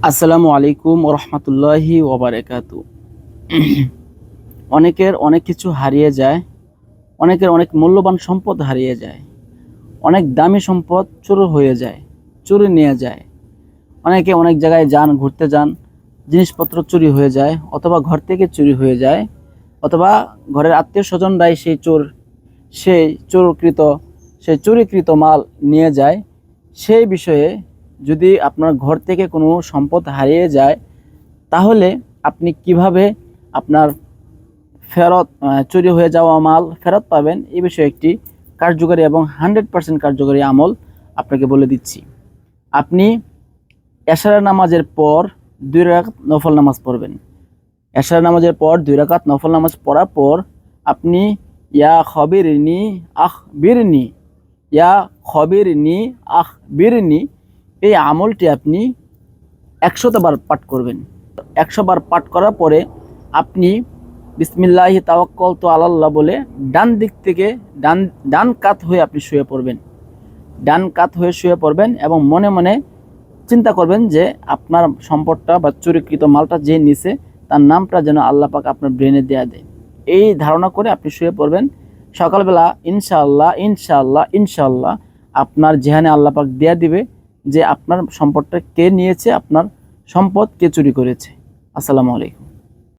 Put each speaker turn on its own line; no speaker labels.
আসসালামু আলাইকুম রহমতুল্লাহি ওবারাকাতু। অনেকের অনেক কিছু হারিয়ে যায়, অনেকের অনেক মূল্যবান সম্পদ হারিয়ে যায়, অনেক দামি সম্পদ চুরি নিয়ে যায়। অনেকে অনেক জায়গায় যান, ঘুরতে যান, জিনিসপত্র চুরি হয়ে যায়, অথবা ঘর থেকে চুরি হয়ে যায়, অথবা ঘরের আত্মীয় স্বজনরাই সেই চোরকৃত সেই চুরিকৃত মাল নিয়ে যায়। সেই বিষয়ে যদি আপনার ঘর থেকে কোনো সম্পদ হারিয়ে যায়, তাহলে আপনি কিভাবে আপনার চুরি হয়ে যাওয়া মাল ফেরত পাবেন, এই বিষয়ে একটি কার্যকরী এবং 100% কার্যকরী আমল আপনাকে বলে দিচ্ছি। আপনি এশারের নামাজের পর 2 রাকাত নফল নামাজ পড়বেন। এশারের নামাজের পর 2 রাকাত নফল নামাজ পড়ার পর আপনি ইয়া খবিরনি আখবিরনি ইয়া খবিরনি আখবিরনি এই আমলটি আপনি 100 বার পাঠ করবেন। 100 বার পাঠ করার পরে আপনি বিসমিল্লাহি তাওয়াক্কালতু আলাল্লাহ বলে ডান দিক থেকে ডান কাত হয়ে আপনি শুয়ে পড়বেন। ডান কাত হয়ে শুয়ে পড়বেন এবং মনে মনে চিন্তা করবেন যে আপনার সম্পদটা বা চুরিকৃত মালটা যে নিছে তার নামটা যেন আল্লাহ পাক আপনার ব্রেনে দেয়া দেয়। এই ধারণা করে আপনি শুয়ে পড়বেন। সকালবেলা ইনশাআল্লাহ ইনশাআল্লাহ ইনশাআল্লাহ আপনার যেখানে আল্লাহ পাক দেয়া দিবে যে আপনার সম্পদটা কে নিয়েছে, আপনার সম্পদ কে চুরি করেছে। আসসালামু আলাইকুম।